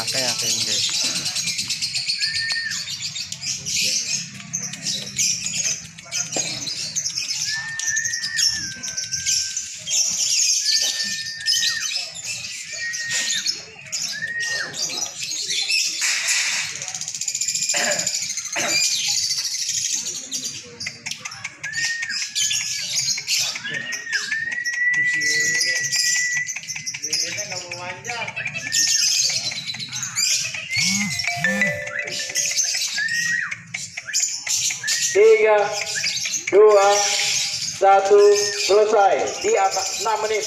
pakai ya guys. Tiga, dua, satu, selesai di atas 6 menit.